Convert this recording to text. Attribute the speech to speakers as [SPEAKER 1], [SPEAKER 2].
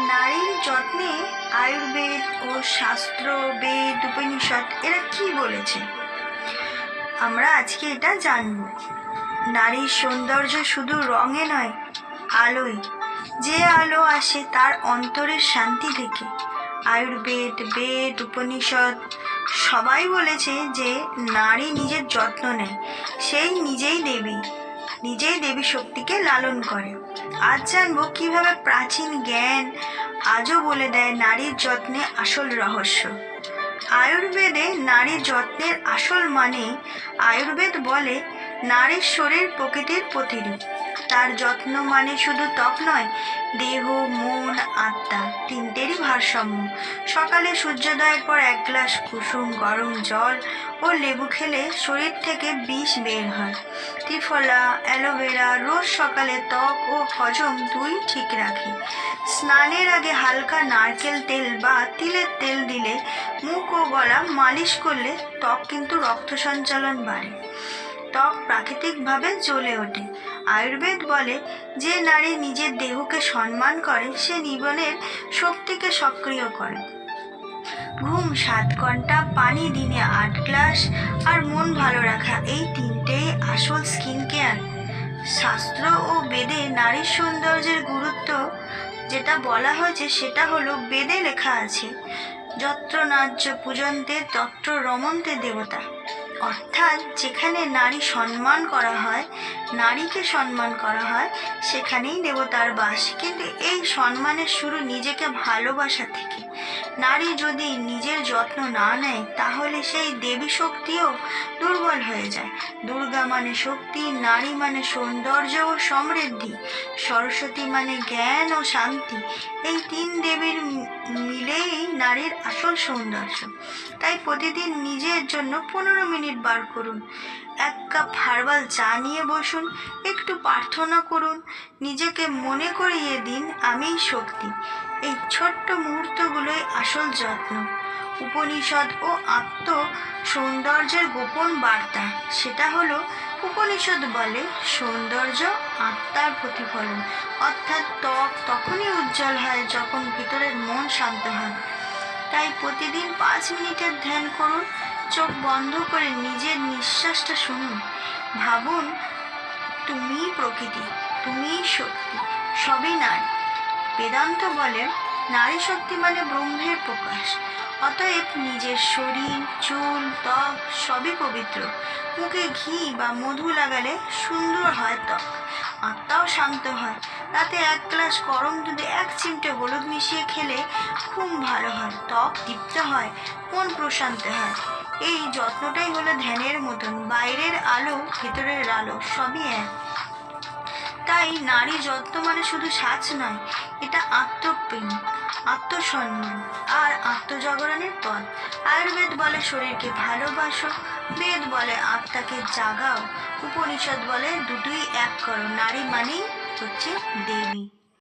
[SPEAKER 1] নারীর যত্নে আয়ুর্বেদ ও শাস্ত্র, বেদ, উপনিষদ এরা কি বলেছে আমরা আজকে এটা জানব। নারীর সৌন্দর্য শুধু রঙে নয়, আলোয়। যে আলো আসে তার অন্তরের শান্তি থেকে। আয়ুর্বেদ, বেদ, উপনিষদ সবাই বলেছে যে নারী নিজের যত্ন নেয়, সেই নিজেই দেবী শক্তিকে লালন করে। আজ জানবো কিভাবে প্রাচীন জ্ঞান আজও বলে দেয় নারীর যত্নে আসল রহস্য। আয়ুর্বেদে নারীর যত্নের আসল মানে, আয়ুর্বেদ বলে নারীর শরীর প্রকৃতির প্রতিরূপ। তার যত্ন মানে শুধু ত্বক নয়, দেহ, মন, আত্মা তিনটেরই ভারসাম্য। সকালে সূর্যোদয়ের পর 1 গ্লাস কুসুম গরম জল ও লেবু খেলে শরীর থেকে বিষ বের হয়। ত্রিফলা, অ্যালোভেরা রোজ সকালে ত্বক ও হজম দুই ঠিক রাখে। স্নানের আগে হালকা নারকেল তেল বা তিলের তেল দিলে মুখ ও গলা মালিশ করলে ত্বক কিন্তু রক্ত সঞ্চালন বাড়ে, ত্বক প্রাকৃতিকভাবে জ্বলে ওঠে। আয়ুর্বেদ বলে যে নারী নিজের দেহকে সম্মান করে সে জীবনের শক্তিকে সক্রিয় করে। ঘুম 7 ঘন্টা, পানি দিনে 8 গ্লাস আর মন ভালো রাখা, এই তিনটেই আসল স্কিন কেয়ার। শাস্ত্র ও বেদে নারীর সৌন্দর্যের গুরুত্ব যেটা বলা হয়েছে সেটা হলো, বেদে লেখা আছে যত্র নার্য পূজন্তে তত্র রমন্তে দেবতা। অর্থাৎ যেখানে নারীকে সম্মান করা হয় সেখানেই দেবতার বাস। কিন্তু এই সম্মানের শুরু নিজেকে ভালোবাসা থেকে। নারী যদি নিজের যত্ন না নেয় তাহলে সেই দেবী শক্তিও দুর্বল হয়ে যায়। দুর্গা মানে শক্তি, নারী মানে সৌন্দর্য ও সমৃদ্ধি, সরস্বতী মানে জ্ঞান ও শান্তি। এই 3 দেবীর মিলেই নারীর আসল সৌন্দর্য। তাই প্রতিদিন নিজের জন্য 15 মিনিট বার করুন। 1 কাপ হার্বাল চা নিয়ে বসুন, একটু প্রার্থনা করুন, নিজেকে মনে করিয়ে দিন আমিই শক্তি। এই ছোট্ট মুহূর্তগুলোই আসল যত্ন। উপনিষদ ও আত্ম সৌন্দর্যের গোপন বার্তা, সেটা হলো, উপনিষদ বলে সৌন্দর্য আত্মার প্রতিফলন। অর্থাৎ ত্বক তখনই উজ্জ্বল হয় যখন ভিতরের মন শান্ত হয়। তাই প্রতিদিন 5 মিনিটের ধ্যান করুন, চোখ বন্ধ করে নিজের নিঃশ্বাসটা শুনুন, ভাবুন তুমিই প্রকৃতি, তুমিই শক্তি, সবই নারী। বেদান্ত বলে নারী শক্তি মানে ব্রহ্মের প্রকাশ। অতএব নিজের শরীর, চুল, ত্বক সবই পবিত্র। মুখে ঘি বা মধু লাগালে সুন্দর হয় ত্বক, আত্মাও শান্ত হয়। রাতে 1 গ্লাস গরম দুধে 1 চিমটে হলুদ মিশিয়ে খেলে খুব ভালো হয়, ত্বক দীপ্ত হয়, মন প্রশান্ত হয়। এই যত্নটাই হলো ধ্যানের মতন, বাইরের আলো ভেতরের আলো সবই এক। তাই নারী যত্ন মানে শুধু সাজ নয়, এটা আত্মপ্রেম, আত্মসম্মান আর আত্মজাগরণের পথ। আয়ুর্বেদ বলে শরীরকে ভালোবাসো, বেদ বলে আত্মাকে জাগাও, উপনিষদ বলে দুটোই এক করো। নারী মানেই হচ্ছে দেবী।